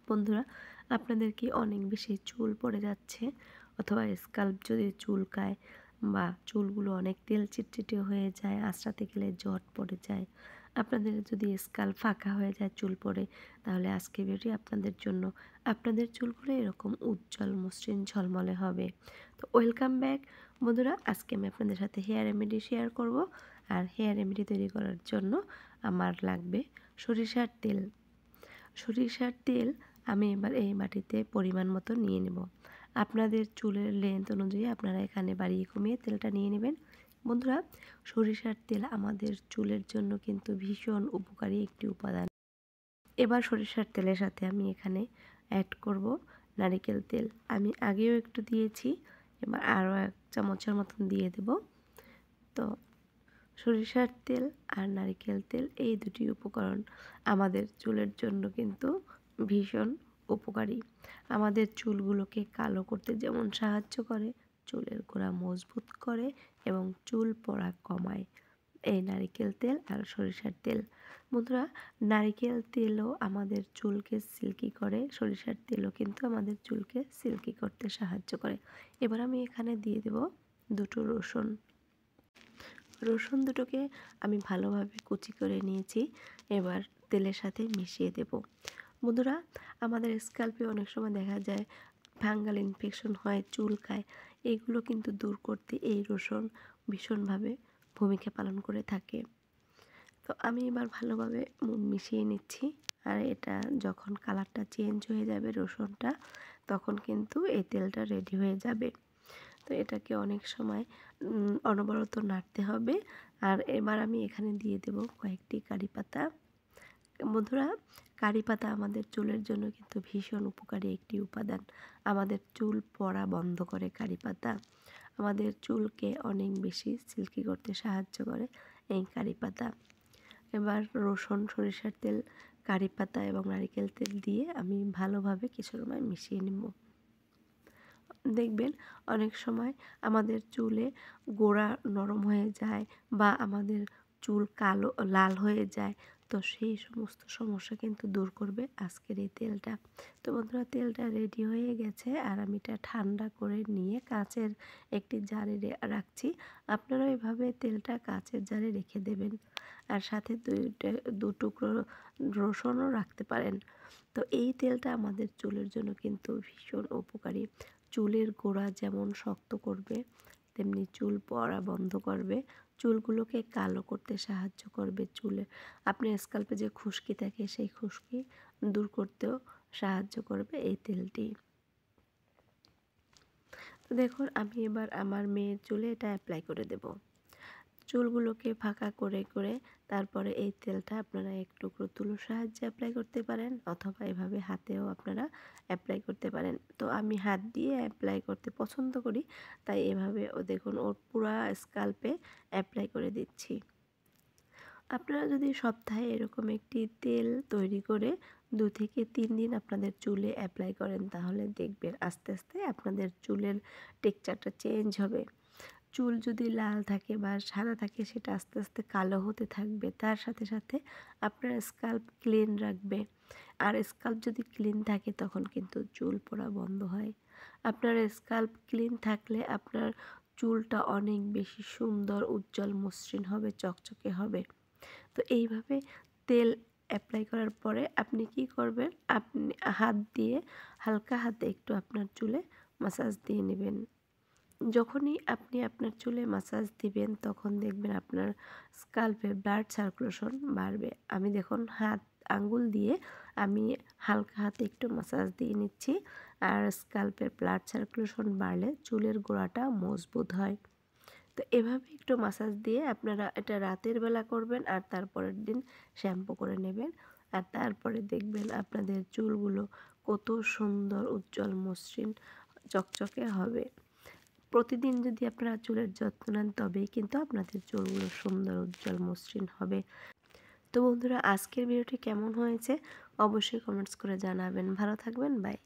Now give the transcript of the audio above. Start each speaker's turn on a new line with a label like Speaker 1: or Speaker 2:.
Speaker 1: বন্ধুরা, আপনাদের কি অনেক বেশি চুল পড়ে যাচ্ছে অথবা স্কাল্প যদি চুলকায় বা চুলগুলো অনেক তেল চিটচিটে হয়ে যায়, আঁচড়াতে গেলে জট পড়ে যায়, আপনাদের যদি স্কাল্প ফাঁকা হয়ে যায় চুল পড়ে, তাহলে আজকে ভিডিওটি আপনাদের জন্য। আপনাদের চুলগুলো এরকম উজ্জ্বল মসৃণ ঝলমলে হবে। তো ওয়েলকাম ব্যাক বন্ধুরা, আজকে আমি আপনাদের সাথে হেয়ার রেমেডি শেয়ার করব। আর হেয়ার রেমেডি তৈরি করার জন্য আমার লাগবে সরিষার তেল। সরিষার তেল আমি এবার এই বাটিতে পরিমাণ মতো নিয়ে নেব। আপনাদের চুলের লেন্থ অনুযায়ী আপনারা এখানে বাড়িয়ে কমিয়ে তেলটা নিয়ে নেবেন। বন্ধুরা, সরিষার তেল আমাদের চুলের জন্য কিন্তু ভীষণ উপকারী একটি উপাদান। এবার সরিষার তেলের সাথে আমি এখানে অ্যাড করব নারিকেল তেল। আমি আগেও একটু দিয়েছি, এবার আরও 1 চামচের মতন দিয়ে দেব। তো সরিষার তেল আর নারকেল তেল এই দুটি উপকরণ আমাদের চুলের জন্য কিন্তু ভীষণ উপকারী। আমাদের চুলগুলোকে কালো করতে যেমন সাহায্য করে, চুলের গোড়া মজবুত করে এবং চুল পড়া কমায় এই নারকেল তেল আর সরিষার তেল। বন্ধুরা, নারকেল তেলও আমাদের চুলকে সিল্কি করে, সরিষার তেলও কিন্তু আমাদের চুলকে সিল্কি করতে সাহায্য করে। এবার আমি এখানে দিয়ে দেব 2টো রসুন। রসুন দুটোকে আমি ভালোভাবে কুচি করে নিয়েছি, এবার তেলের সাথে মিশিয়ে দেব। বন্ধুরা, আমাদের স্ক্যাল্পে অনেক সময় দেখা যায় ফাঙ্গাল ইনফেকশন হয়, চুলকায়, এগুলো কিন্তু দূর করতে এই রসুন ভীষণভাবে ভূমিকা পালন করে থাকে। তো আমি এবার ভালোভাবে মিশিয়ে নিচ্ছি। আর এটা যখন কালারটা চেঞ্জ হয়ে যাবে রসুনটা, তখন কিন্তু এই তেলটা রেডি হয়ে যাবে। তো এটাকে অনেক সময় অনবরত নাড়তে হবে। আর এবার আমি এখানে দিয়ে দেব কয়েকটি কারি পাতা। বন্ধুরা, কারি পাতা আমাদের চুলের জন্য কিন্তু ভীষণ উপকারী একটি উপাদান। আমাদের চুল পড়া বন্ধ করে কারি পাতা। আমাদের চুলকে অনেক বেশি সিল্কি করতে সাহায্য করে এই কারি পাতা। এবার রসুন, সরিষার তেল, কারি পাতা এবং নারকেল তেল দিয়ে আমি ভালোভাবে কিছু সময় মিশিয়ে নেব। দেখবেন অনেক সময় আমাদের চুলে গোড়া নরম হয়ে যায় বা আমাদের চুল কালো লাল হয়ে যায়, তো সেই সমস্ত সমস্যা কিন্তু দূর করবে আজকের এই তেলটা। তো বন্ধুরা, তেলটা রেডি হয়ে গেছে আর আমি এটা ঠান্ডা করে নিয়ে কাচের একটি জারে রাখছি। আপনারা এভাবে তেলটা কাচের জারে রেখে দেবেন আর সাথে 2 টুকরো রসুনও রাখতে পারেন। তো এই তেলটা আমাদের চুলের জন্য কিন্তু ভীষণ উপকারী। চুলের গোড়া যেমন শক্ত করবে, তেমনি চুল পড়া বন্ধ করবে, চুলগুলোকে কালো করতে সাহায্য করবে। আপনার স্ক্যাল্পে যে খুশকি থাকে সেই খুশকি দূর করতেও সাহায্য করবে এই তেলটি। তো দেখুন, আমি এবার আমার মেয়ের চুলে এটা অ্যাপ্লাই করে দেব। চুলগুলোকে ফাঁকা করে করে তারপরে এই তেলটা আপনারা এক টুকরো তুলোর সাহায্যে অ্যাপ্লাই করতে পারেন অথবা এভাবে হাতেও আপনারা অ্যাপ্লাই করতে পারেন। তো আমি হাত দিয়ে অ্যাপ্লাই করতে পছন্দ করি, তাই এভাবে দেখুন ওর পুরা স্কাল্পে অ্যাপ্লাই করে দিচ্ছি। আপনারা যদি সপ্তাহে এরকম একটি তেল তৈরি করে 2 থেকে 3 দিন আপনাদের চুলে অ্যাপ্লাই করেন, তাহলে দেখবেন আস্তে আস্তে আপনাদের চুলের টেক্সচারটা চেঞ্জ হবে। চুল যদি লাল থাকে বা সাদা থাকে, সেটা আস্তে আস্তে কালো হতে থাকবে। তার সাথে সাথে আপনার স্কাল্প ক্লিন রাখবে। আর স্কাল্প যদি ক্লিন থাকে তখন কিন্তু চুল পড়া বন্ধ হয়। আপনার স্কাল্প ক্লিন থাকলে আপনার চুলটা অনেক বেশি সুন্দর, উজ্জ্বল, মসৃণ হবে, চকচকে হবে। তো এইভাবে তেল অ্যাপ্লাই করার পরে আপনি কি করবেন, আপনি হাত দিয়ে হালকা হাতে একটু আপনার চুলে মাসাজ দিয়ে নেবেন। যখনই আপনি আপনার চুলে মাসাজ দিবেন তখন দেখবেন আপনার স্কাল্পে ব্লাড সার্কুলেশন বাড়বে। আমি দেখুন আঙ্গুল দিয়ে আমি হালকা হাতে একটু মাসাজ দিয়ে নিচ্ছি। আর স্কাল্পের ব্লাড সার্কুলেশন বাড়লে চুলের গোড়াটা মজবুত হয়। তো এভাবে একটু মাসাজ দিয়ে আপনারা এটা রাতের বেলা করবেন আর তারপরের দিন শ্যাম্পু করে নেবেন। আর তারপরে দেখবেন আপনাদের চুলগুলো কত সুন্দর, উজ্জ্বল, মসৃণ, চকচকে হবে। প্রতিদিন যদি আপনারা চুলের যত্ন নেন তবেই কিন্তু আপনাদের চুলগুলো সুন্দর, উজ্জ্বল, মসৃণ হবে। তো বন্ধুরা, আজকের ভিডিওটি কেমন হয়েছে অবশ্যই কমেন্টস করে জানাবেন। ভালো থাকবেন, বাই।